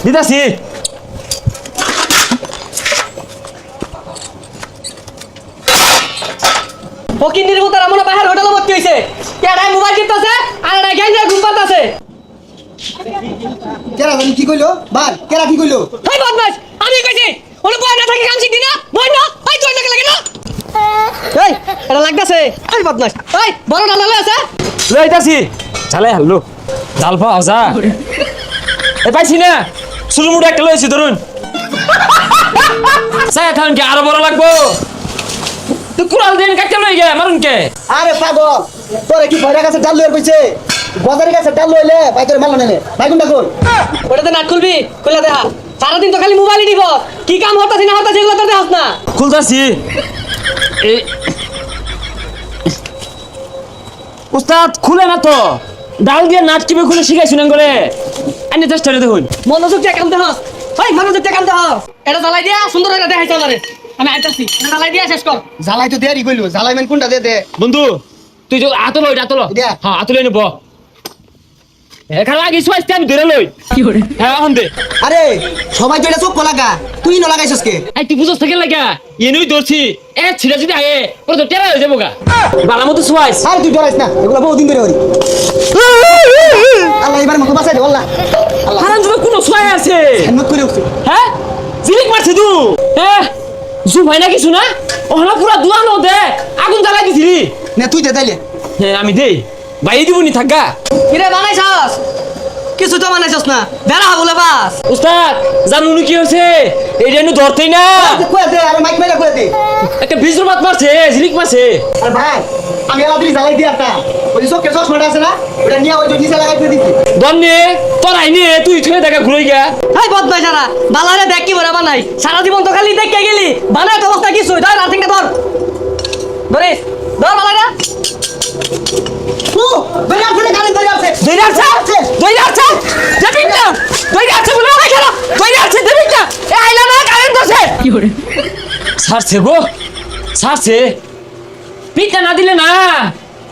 দিতাছি ফকিন্দির মতো আমরা বাহির হোটেলে ভর্তি হইছে কেডাই মোবাইল কিনতেছে আর এডাই গেঞ্জে ঘুম পাতাছে কেরা জানি কি কইলো ভাই কেরা কি কইলো এই বদমাশ আমি কইছি ওরে বয় না থাকি কাম শিখবি না বয় না এই তুই নাকি লাগে না এই এটা লাগতাছে এই বদমাশ এই বড় ডালে আছে লইতাছি চালে হাল্লো জাল পাও যা এ পাইছি না সুলুমুড়া একটা লইছি ধরুন সাই থান কি আরো বড় লাগবো তুই কুড়াল দিন কাটতে লই গে মারুন কে আরে পাগল তোরে কি ভয়রা কাছে ডাল লইর কইছে গজারের কাছে ডাল লইলে ভাই তোরে মারলো নেলে ভাই কোনটা কোন ওটাতে নাট খুলবি খুলে দেখা সারাদিন তো খালি মোবাইলই দিব কি কাম হতাছি না হতাছি এগুলো তো দেখাস না খুলতাছি এই উস্তাদ খুলে না তো ডাল দিয়ে নাট কিভাবে খুলে শিখাইছি না করে আনি চেষ্টা করে দেখুন মনোযোগ দিয়ে কাম দেখাস ভাই মনোযোগ দিয়ে কাম দেখাস এটা জ্বালাই দিয়া সুন্দর করে দেখাইছে আমারে আমি আইতাছি এটা জ্বালাই দিয়া শেষ কর জ্বালাই তো দেরি কইলো জ্বালাই মেন কোনটা দে দে বন্ধু তুই যে আতলো আতলো দিয়া। হ্যাঁ আতলো নিব এখানে আগে সুয়াইতে আমি ধরে লই কি করে হ্যাঁ এখন দে আরে সবাই তো এটা চোখ লাগা তুই ন লাগাইছস কে এই তুই বুঝছ থেকে লাগা এনুই ধরছি এ ছিড়া যদি আয়ে পুরো তো টেরা হয়ে যাবো গা বালা মতো সুয়াইস আরে তুই ডরাইস না এগুলো বহুদিন ধরে হরি আল্লাহ এবার মতো বাঁচাই দে আল্লাহ আল্লাহ হারাম যদি কোনো সুয়াই আছে হিম্মত করে উঠছে হ্যাঁ জিলিক মারছে তু হ্যাঁ জু ভাই না কিছু না ওহলা পুরা দুয়ানো দে আগুন জ্বালাই দিছিলি না তুই দে তাইলে হ্যাঁ আমি দেই বাইরে দিবনি থাকা কিরে বানাইছস কিছু তো বানাইছস না বেড়া বলে বাস উস্তাদ জানুনি কি হয়েছে এইটা এনে ধরতেই না কই দে আরে মাইক মেরা কই দে একটা বিজুর মাত মারছে জিলিক মারছে আরে ভাই আমি এলা দিলি জ্বালাই দি একটা ওই চোখে চশমাটা আছে না ওটা নিয়ে ওই যে নিচে লাগাই দিয়ে দিছি দন্নে তোর আইনে তুই তুই দেখা ঘুরে গিয়া এই বদমাই সারা বালারে দেখ কি বড় বানাই সারা জীবন তো খালি দেখে গেলি বানাই তো অবস্থা কিছু ধর আর্থিংটা ধর ধরিস ধর বালারে ও বেলা ফেলে গাড়ি ধরে আছে দই আছে দেবিন না দই আছে বলে না কেন দই আছে দেবিন না এ আইলা না কারেন্ট আছে কি করে ছাড়ছে গো ছাড়ছে পিঠা না দিলে না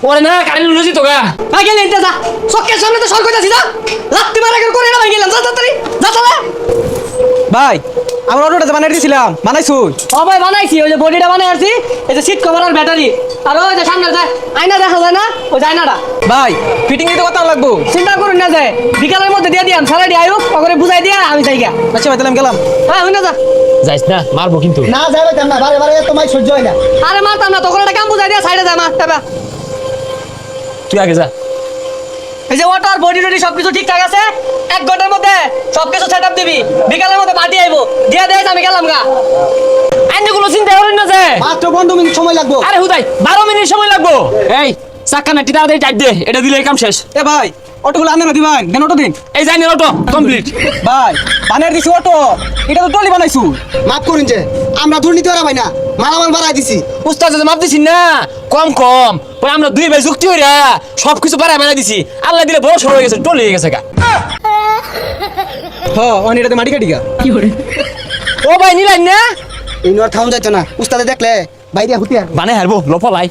ওরে না কারেন্ট লজি তো গা ভাই গেলে ইনতে যা চোখের সামনে তো সর কইতাছি না লাত্তি মারা করে না ভাই গেলাম যা তাড়াতাড়ি যা চলে ভাই আমরা অটোটা বানাই দিয়েছিলাম বানাইছু ও ভাই বানাইছি ওই যে বডিটা বানাই আসছি এই যে সিট কভার আর ব্যাটারি আর ওই যে সামনে যায় আয়না দেখা যায় না ওই আয়নাটা ভাই ফিটিং দিতে কত লাগবো চিন্তা করুন না যায় বিকালের মধ্যে দিয়ে দিয়াম সারাডি আয়ুক ওখানে বুঝাই দিয়া আমি যাই গা আচ্ছা ভাই তাহলে আমি গেলাম হ্যাঁ হই না যা যাইস না মারবো কিন্তু না যাবে না বারে বারে তো মাই সহ্য হয় না আরে মারতাম না তখন একটা কাম বুঝাই দিয়া সাইডে যা মার টাকা তুই আগে যা এই যে ওয়াটার বডি টডি সবকিছু ঠিকঠাক আছে 1 ঘন্টার মধ্যে সবকিছু সেটআপ দিবি বিকালের মধ্যে পার্টি আইবো দিয়া দেয় আমি গেলাম গা আইনে কোনো চিন্তা করেন না যে মাত্র 15 মিনিট সময় লাগবে আরে হুদাই 12 মিনিট সময় লাগবো এই চাক্কা নাটি তাড়াতাড়ি টাইট দে এটা দিলে কাম শেষ এ ভাই অটোগুলো আনে না দিবেন দেন অটো দিন এই যাই অটো কমপ্লিট ভাই বানাই দিছি অটো এটা তো টলি বানাইছু মাফ করুন যে আমরা দুর্নীতি করা ভাই না মালামাল বাড়াই দিছি উস্তাদ যদি মাপ দিছি না কম কম পরে আমরা দুই ভাই যুক্তি হইরা সবকিছু বাড়ায় বানাই দিছি আল্লাহ দিলে বড় সর হয়ে গেছে টলি হয়ে গেছে গা হ অন এটাতে মাটি কাটিগা ও ভাই নিলেন না এই নর থাউন যাইতো না উস্তাদে দেখলে বাইরে হুতিয়া বানে হারবো লফলাই